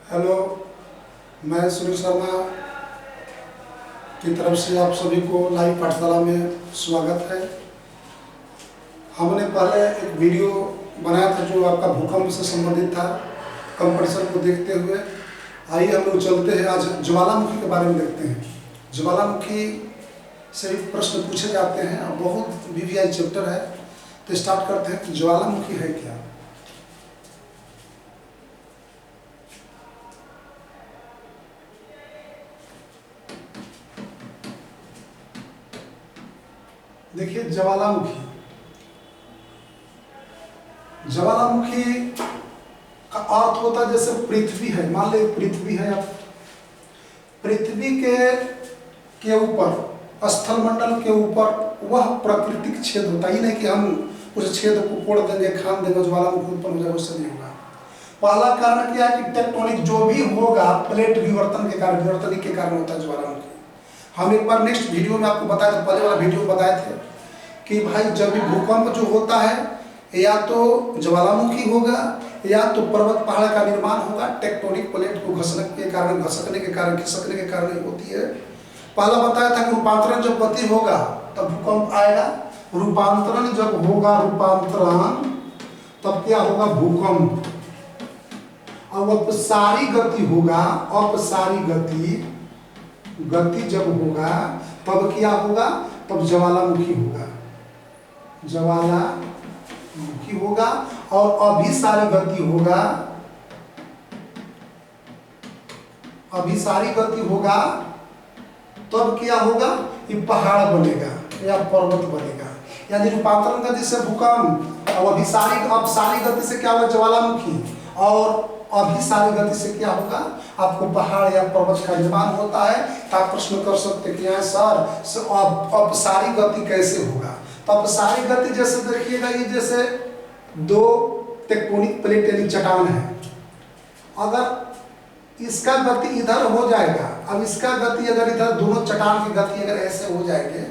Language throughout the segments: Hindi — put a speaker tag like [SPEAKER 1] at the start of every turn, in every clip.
[SPEAKER 1] हेलो, मैं सुनील शर्मा की तरफ से आप सभी को लाइव पाठशाला में स्वागत है। हमने पहले एक वीडियो बनाया था जो आपका भूकंप से संबंधित था, कंपटीशन को देखते हुए। आइए हम लोग चलते हैं, आज ज्वालामुखी के बारे में देखते हैं। ज्वालामुखी से प्रश्न पूछे जाते हैं और बहुत वीवीआई चैप्टर है, तो स्टार्ट करते हैं कि ज्वालामुखी है क्या। देखिए, ज्वालामुखी का अर्थ होता है जैसे पृथ्वी है, मान लो पृथ्वी है, आप पृथ्वी के ऊपर, स्थल मंडल के ऊपर वह प्राकृतिक छेद होता है। ये नहीं कि हम उस छेद को फोड़ देंगे, खान देंगे, ज्वालामुखी उत्पन्न हो जाए, उससे नहीं होगा। पहला कारण क्या है कि टेक्टोनिक जो भी होगा, प्लेट विवर्तन के कारण, विवर्तनिक के कारण होता है ज्वालामुखी। हम एक बार नेक्स्ट वीडियो में आपको बताए थे, पहले वाला वीडियो बताए थे कि भाई जब भी भूकंप जो होता है या तो ज्वालामुखी होगा या तो पर्वत पहाड़ का निर्माण होगा, टेक्टोनिक प्लेट को घसकने के कारण, खिसकने के कारण होती है। पहला बताया था कि रूपांतरण जब गति होगा तब भूकंप आएगा, रूपांतरण जब होगा, तब क्या होगा, भूकंप। और अपसारी गति होगा, अपसारी गति जब होगा तब क्या होगा, तब ज्वालामुखी होगा, ज्वालामुखी होगा। और अभिसारी गति होगा, अभिसारी गति होगा तब क्या होगा, ये पहाड़ बनेगा या पर्वत बनेगा। यानी रूपांतरण गति से भूकंप और अपसारी गति से क्या होगा, ज्वालामुखी। और अभिसारी गति से क्या होगा, आपको पहाड़ या पर्वत का निर्माण होता है। तो आप प्रश्न कर सकते कि यहाँ सर अपसारी गति कैसे होगा। तो अपसारी गति जैसे देखिएगा, ये जैसे दो टेक्टोनिक प्लेट यानी चट्टान है, अगर इसका गति इधर हो जाएगा, अब इसका गति अगर इधर, दोनों चट्टान की गति अगर ऐसे हो जाएंगे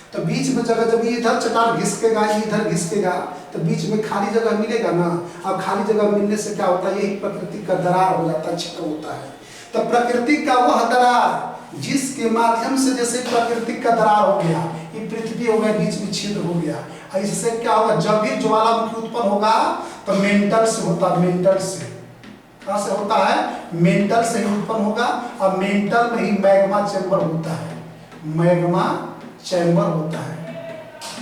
[SPEAKER 1] तो बीच में जगह, जब ये इधर चट्टान घिसकेगा, ये इधर घिसकेगा, तो बीच में खाली जगह मिलेगा ना। अब खाली जगह मिलने से क्या होता है, यही प्रकृति का दरार हो जाता है, छिद्र होता है। तो प्रकृति का वह दरार जिसके माध्यम से, जैसे प्रकृति का दरार हो गया, ये पृथ्वी हो गया, बीच में छिद्र हो गया, इससे क्या होगा, जब भी ज्वालामुखी उत्पन्न होगा तो मेंटल से होता है। मेंटल से कहाँ से होता है, मेंटल से ही उत्पन्न होगा। और मेंटल में ही मैग्मा चैम्बर होता है, मैग्मा चैम्बर होता है।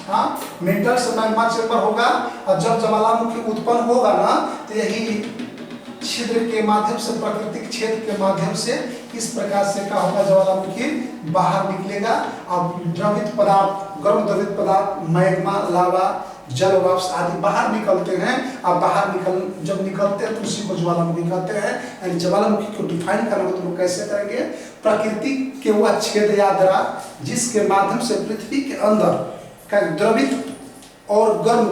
[SPEAKER 1] हाँ, मेंटल से मैग्मा चैम्बर होगा। और जब ज्वालामुखी उत्पन्न होगा ना, तो यही छिद्र के माध्यम से, प्राकृतिक छेद के माध्यम से इस प्रकार से क्या होगा, ज्वालामुखी बाहर निकलेगा। और द्रवित पदार्थ, गर्म द्रवित पदार्थ, मैग्मा, लावा, जल वाष्प आदि बाहर निकलते हैं। और बाहर जब निकलते हैं तो उसी को ज्वालामुखी कहते हैं। यानी ज्वालामुखी को डिफाइन करना तो लोग कैसे करेंगे, प्रकृति के वह छेद या दरार जिसके माध्यम से पृथ्वी के अंदर का द्रवित और गर्म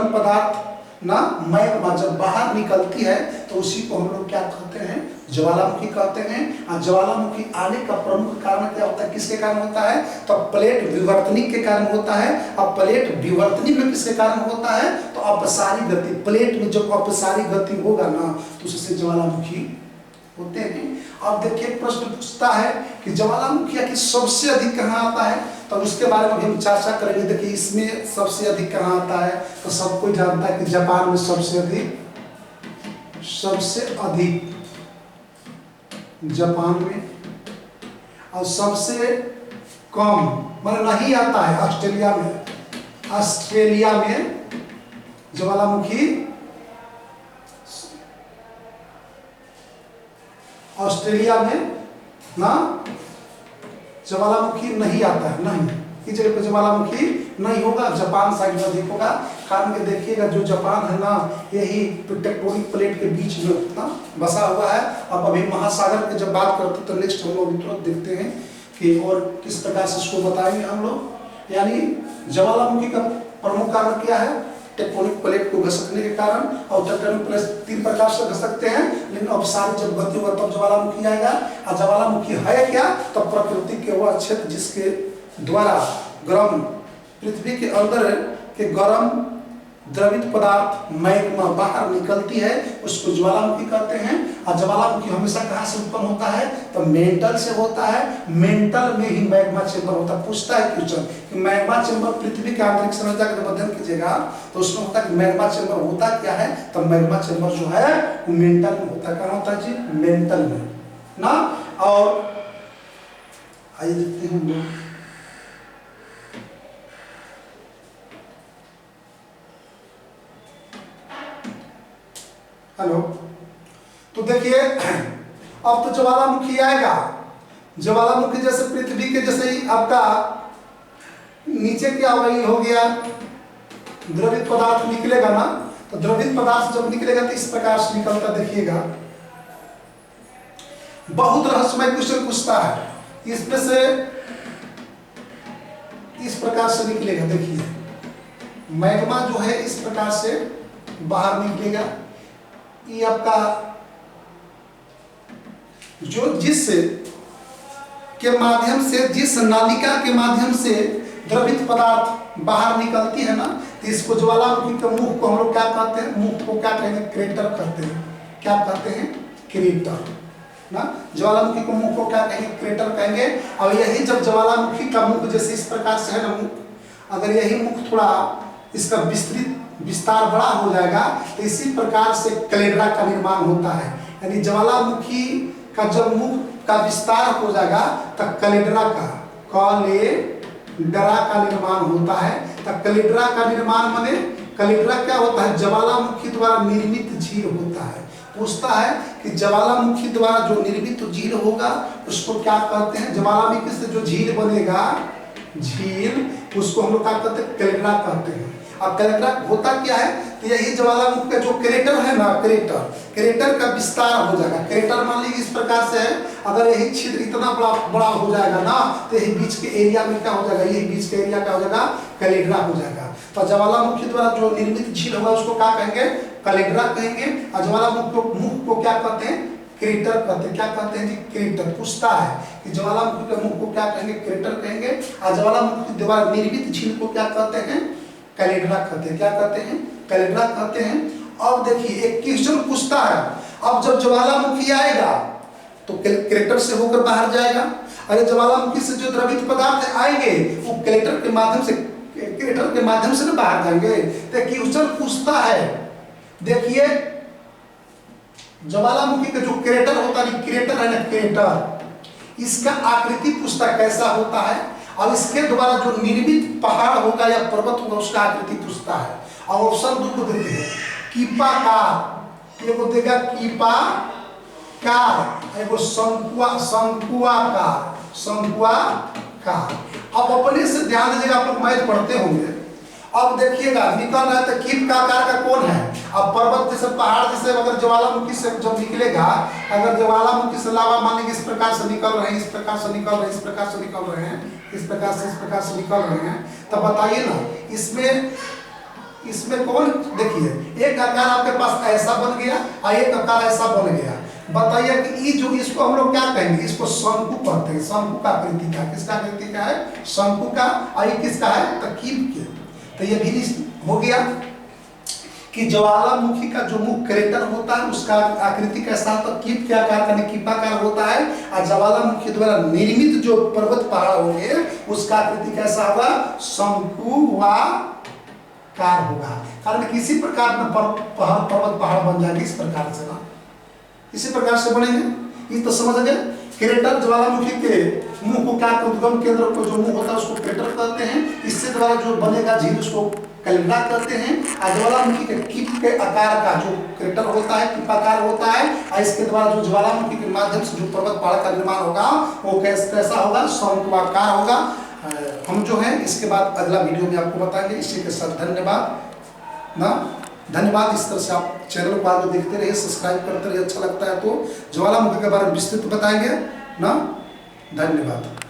[SPEAKER 1] पदार्थ ना, मैग्मा जब बाहर निकलती है तो उसी को हम लोग क्या कहते हैं, ज्वालामुखी कहते हैं। और ज्वालामुखी आने का प्रमुख कारण क्या होता है, किसके कारण होता है, तो प्लेट विवर्तनिक के कारण होता है। और प्लेट विवर्तनिक में किसके कारण होता है, तो अपसारी गति, प्लेट में जब अपसारी गति होगा ना तो उससे ज्वालामुखी होते हैं। अब देखिए, प्रश्न पूछता है कि ज्वालामुखी आखिर सबसे अधिक कहाँ आता है, तो उसके बारे में हम चर्चा करेंगे। देखिए, इसमें सबसे अधिक कहाँ आता है, तो सब कोई जानता है कि जापान में सबसे अधिक जापान में। और सबसे कम मतलब नहीं आता है ऑस्ट्रेलिया में ज्वालामुखी, ऑस्ट्रेलिया में ना ज्वालामुखी नहीं आता है, नहीं, इस जगह पे ज्वालामुखी नहीं होगा। जापान साइड में अधिक होगा। कारण कि देखिएगा, जो जापान है ना, यही टेक्टोनिक प्लेट के बीच में ना बसा हुआ है। अब अभी महासागर की जब बात करते तो नेक्स्ट हम लोग तुरंत देखते हैं कि और किस प्रकार से इसको बताएंगे हम लोग। यानी ज्वालामुखी का प्रमुख कारण क्या है, टेक्टोनिक प्लेट को घसकने के कारण। और टेक्टोनिक प्लेट तीन प्रकार से घसकते हैं, लेकिन अपसारी जब गति होगा तब ज्वालामुखी आएगा। और ज्वालामुखी है क्या, तब प्रकृति के वह क्षेत्र जिसके द्वारा गर्म, पृथ्वी के अंदर के गर्म द्रवित पदार्थ मैग्मा बाहर निकलती है उसको ज्वालामुखी कहते हैं। और ज्वालामुखी हमेशा कहाँ से उत्पन्न होता है? तो मेंटल से होता है। मेंटल में ही मैग्मा चेंबर होता है। पूछता है क्वेश्चन कि मैग्मा चेंबर पृथ्वी के आंतरिक संरचना का जब अध्ययन कीजिएगा तो उसमें होता है कि मैग्मा चेंबर होता क्या है? तो मैग्मा चेंबर जो है वो मेंटल में होता है। कहाँ होता है जी? मेंटल में ना। और आइए देखते हैं हम लोग। हेलो, तो देखिए अब तो ज्वालामुखी आएगा। ज्वालामुखी जैसे पृथ्वी के जैसे ही आपका नीचे क्या हो गया, द्रवित पदार्थ निकलेगा ना। तो द्रवित पदार्थ जब निकलेगा तो इस प्रकार से निकलता, देखिएगा बहुत रहस्यमय क्वेश्चन पूछता है। इसमें से इस प्रकार से निकलेगा। देखिए मैग्मा जो है इस प्रकार से बाहर निकलेगा। ये आपका जो जिस के माध्यम से, जिस नालिका के माध्यम से द्रवित पदार्थ बाहर निकलती है ना, तो इसको ज्वालामुखी के मुख को हम लोग क्या कहते हैं? मुख को क्या कहेंगे? क्रेटर कहते हैं। क्या कहते हैं? क्रेटर ना। ज्वालामुखी को मुख को क्या कहेंगे? क्रेटर कहेंगे। और यही जब ज्वालामुखी का मुख जैसे इस प्रकार से है ना मुख, अगर यही मुख थोड़ा इसका विस्तार बड़ा हो जाएगा तो इसी प्रकार से कैलेंड्रा का निर्माण होता है। यानी ज्वालामुखी का जब मुख का विस्तार हो जाएगा तब कैलेंड्रा का निर्माण होता है। तब कैलेंड्रा का निर्माण माने कैलेंड्रा क्या होता है? ज्वालामुखी द्वारा निर्मित झील होता है। पूछता है कि ज्वालामुखी द्वारा जो निर्मित झील होगा उसको क्या कहते हैं? ज्वालामुखी से जो झील बनेगा, झील, उसको हम लोग क्या कहते हैं? कैलेंड्रा कहते हैं। अब कैलेंड्रा होता क्या है? तो यही ज्वालामुखी का जो क्रेटर है ना, क्रेटर का विस्तार हो जाएगा। क्रेटर मान लीजिए इस प्रकार से है, अगर यही क्षेत्र इतना बड़ा हो जाएगा ना तो यही बीच के एरिया में क्या हो जाएगा? यही बीच के एरिया क्या हो जाएगा? कैलेंड्रा हो जाएगा। तो ज्वालामुखी द्वारा जो निर्मित झील होगा उसको क्या कहेंगे? कैलेंड्रा कहेंगे। और ज्वालामुखी मुख को क्या कहते हैं? क्रेटर कहते हैं। क्या कहते हैं जी? क्रेटर। पूछता है कि ज्वालामुखी के मुख को क्या कहेंगे? क्रेटर कहेंगे। और ज्वालामुखी द्वारा निर्मित झील को क्या कहते हैं? कैलेंड्रा कहते हैं। क्या कहते हैं? कैलेंड्रा कहते हैं। अब देखिए एक क्वेश्चन पूछता है, अब जब ज्वालामुखी आएगा तो क्रेटर से होकर बाहर जाएगा। अरे ज्वालामुखी से जो द्रवित पदार्थ आएंगे वो क्रेटर के माध्यम से ना बाहर जाएंगे। तो क्वेश्चन पूछता है, देखिए ज्वालामुखी का जो क्रेटर होता है, क्रेटर है ना, क्रेटर, इसका आकृति पूछता कैसा होता है। और इसके द्वारा जो निर्मित पहाड़ होगा या पर्वत होगा उसका आकृति पूछता है। और ऑप्शन 2 को देते हैं, कीपाकार, ये को देगा कीपाकार, एगो शंकुआकार। अब अपने से ध्यान दीजिएगा, आप लोग मैथ पढ़ते होंगे। अब देखिएगा निकल रहा है तो कीपाकार का कौन है? अब पर्वत जैसे पहाड़ जैसे अगर ज्वालामुखी से जब निकलेगा, अगर ज्वालामुखी से लावा मान लीजिए इस प्रकार से निकल रहे हैं, इस प्रकार से निकल रहे हैं, इस प्रकार से निकल रहे हैं, इस प्रकार से निकल रहे हैं, तब बताइए ना इसमें कौन? देखिए एक आकार आपके पास ऐसा बन गया और एक आकार ऐसा बन गया। बताइए कि ये जो इसको हम लोग क्या कहेंगे? इसको शंकु कहते हैं। शंकु का आकृति का, किसका आकृति का है? शंकु का। और ये किसका है? तरकीब के। तो ये भी हो गया कि ज्वालामुखी का जो मुख क्रेटर होता है उसका आकृति कैसा होता है? कीप के आकार का, कीपाकार होता है। और ज्वालामुखी द्वारा निर्मित जो पर्वत पहाड़ होंगे उसका आकृति कैसा होगा? शंकुआकार होगा। कारण किसी प्रकार में पर्वत पहाड़ बन जाएंगे इस प्रकार से ना, इसी प्रकार से बनेंगे। ये तो समझ गए। क्रेटर ज्वालामुखी के मुंह को क्या, उद्गम केंद्र को जो मुंह होता है उसको क्रेटर कहते हैं। इससे द्वारा जो बनेगा झील उसको कैलेंड्रा कहते हैं। और ज्वालामुखी के कीप के आकार का जो क्रेटर होता है, कीपाकार होता है। और इसके द्वारा जो ज्वालामुखी के माध्यम से जो पर्वत पहाड़ का निर्माण होगा वो कैसा होगा? शंकुआकार होगा। हम जो है इसके बाद अगला वीडियो में आपको बताएंगे। इसी के साथ धन्यवाद ना, धन्यवाद। इस तरह से आप चैनल को आगे देखते रहिए, सब्सक्राइब करते रहिए। अच्छा लगता है तो ज्वालामुखी के बारे में विस्तृत बताएंगे ना। धन्यवाद।